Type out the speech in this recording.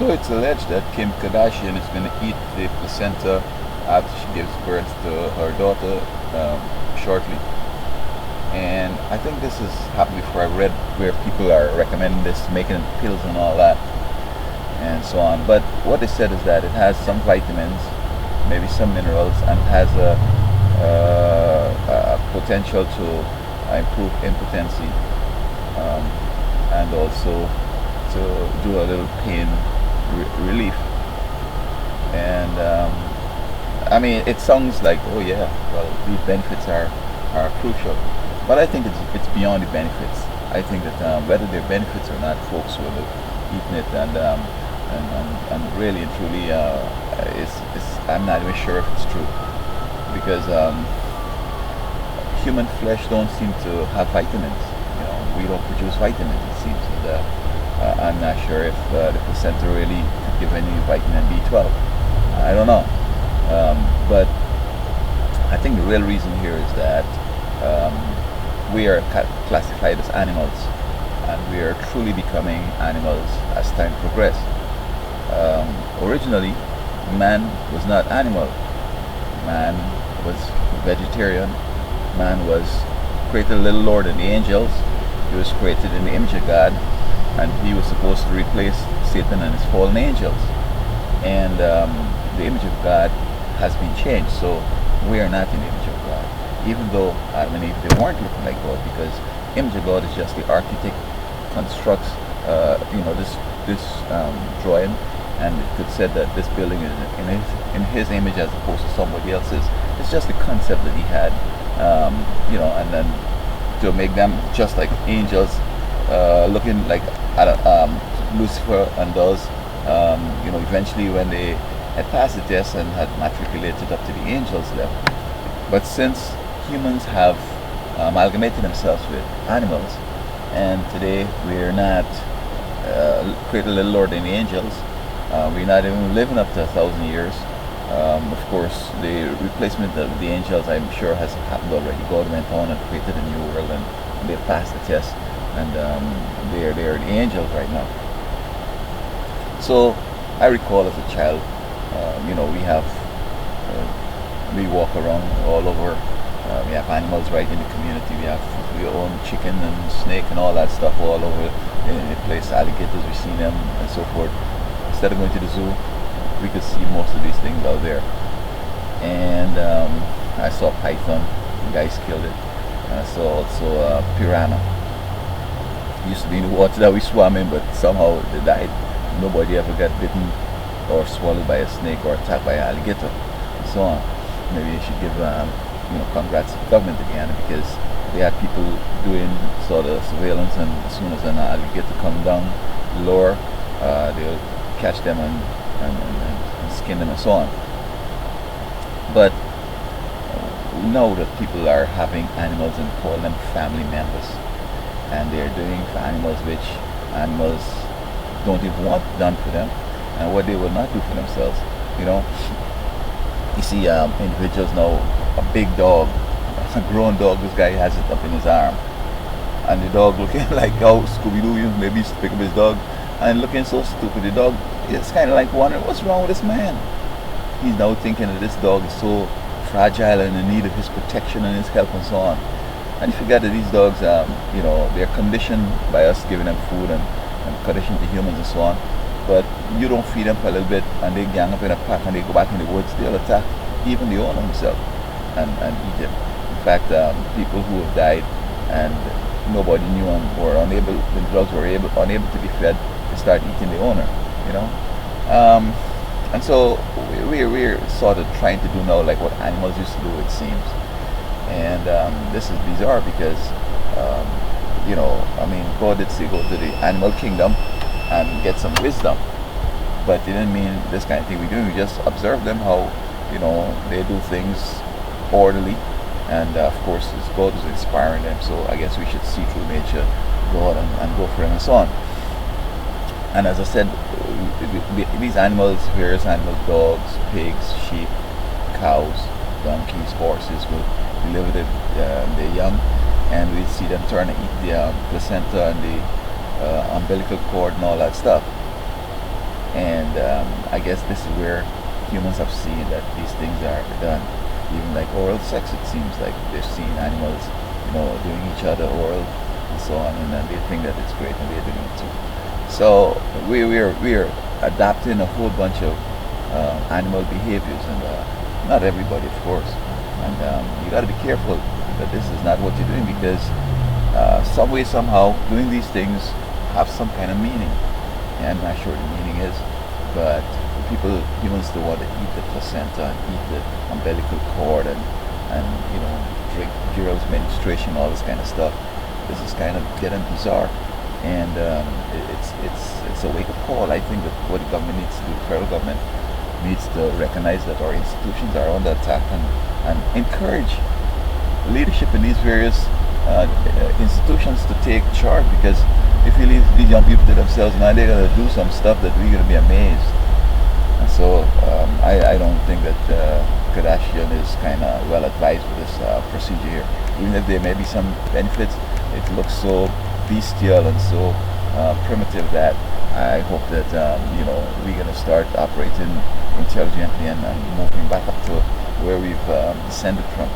So it's alleged that Kim Kardashian is going to eat the placenta after she gives birth to her daughter shortly. And I think this has happened before. I read where people are recommending this, making it pills and all that, and so on. But what they said is that it has some vitamins, maybe some minerals, and has a potential to improve impotency, and also to do a little pain relief. And I mean, it sounds like, oh yeah, well, these benefits are crucial, but I think it's beyond the benefits. I think that whether they're benefits or not, folks will have eaten it, and really and truly, I'm not even sure if it's true, because human flesh don't seem to have vitamins. You know, we don't produce vitamins, it seems. And, I'm not sure if the placenta really could give any vitamin B12. I don't know. But I think the real reason here is that we are classified as animals, and we are truly becoming animals as time progresses. Originally, man was not animal. Man was vegetarian. Man was created a little lower than the angels. He was created in the image of God, and he was supposed to replace Satan and his fallen angels. And the image of God has been changed, so we are not in the image of God. Even though Adam and Eve, they weren't looking like God, because image of God is just the architect constructs, this drawing, and it could say that this building is in his image as opposed to somebody else's. It's just the concept that he had, and then to make them just like angels, looking like Lucifer and those. Eventually when they had passed the test and had matriculated up to the angels level. But since humans have amalgamated themselves with animals, and today we're not created a little lower than the angels, we're not even living up to 1,000 years. Of course, the replacement of the angels, I'm sure, has happened already. God went on and created a new world, and they passed the test, and they're the angels right now. So I recall as a child, we walk around all over. We have animals right in the community. We own chicken and snake and all that stuff all over the place. Alligators, we see them and so forth. Instead of going to the zoo, we could see most of these things out there. And I saw python. The guys killed it. And I saw also piranha. Used to be in the water that we swam in, but somehow they died. Nobody ever got bitten or swallowed by a snake or attacked by an alligator and so on. Maybe you should give congrats to the government again, because they had people doing sort of surveillance, and as soon as an alligator come down lower, they'll catch them and skin them and so on. But we know that people are having animals and call them family members, and they're doing for animals which animals don't even want done for them, and what they will not do for themselves. You see individuals now, a big dog, a grown dog, this guy has it up in his arm, and the dog looking like how Scooby-Doo, maybe he's to pick up his dog, and looking so stupid. The dog is kind of like wondering, what's wrong with this man? He's now thinking that this dog is so fragile and in need of his protection and his help and so on. And you forget that these dogs, they're conditioned by us giving them food and conditioned to humans and so on. But you don't feed them for a little bit, and they gang up in a pack and they go back in the woods. They'll attack even the owner himself and eat him. In fact, people who have died and nobody knew and were unable, when dogs were unable to be fed, they start eating the owner. And so we're sort of trying to do now like what animals used to do, it seems. And this is bizarre because God did say go to the animal kingdom and get some wisdom, but it didn't mean this kind of thing we do. We just observe them how they do things orderly, and of course God is inspiring them, so I guess we should see through nature God and go for them and so on. And as I said, these animals, various animals, dogs, pigs, sheep, cows, donkeys, horses, will deliver their young, and we see them turn to eat the placenta and the umbilical cord and all that stuff. And I guess this is where humans have seen that these things are done. Even like oral sex, it seems like they're seeing animals, doing each other oral and so on, and then they think that it's great and they're doing it too. So we're adapting a whole bunch of animal behaviors, and not everybody, of course. And you got to be careful that this is not what you're doing, because some way, somehow, doing these things have some kind of meaning. And I'm not sure what the meaning is, but humans don't want to eat the placenta and eat the umbilical cord and drink girls' menstruation, all this kind of stuff. This is kind of getting bizarre, and it's a wake-up call. I think that what the government needs to do, the federal government needs to recognize that our institutions are under attack, and encourage leadership in these various institutions to take charge, because if you leave these young people to themselves, now they're going to do some stuff that we're going to be amazed. And so I don't think that Kardashian is kind of well advised with this procedure here. Even if there may be some benefits, it looks so bestial and so primitive that I hope that we're going to start operating intelligently and moving back up to where we've descended from.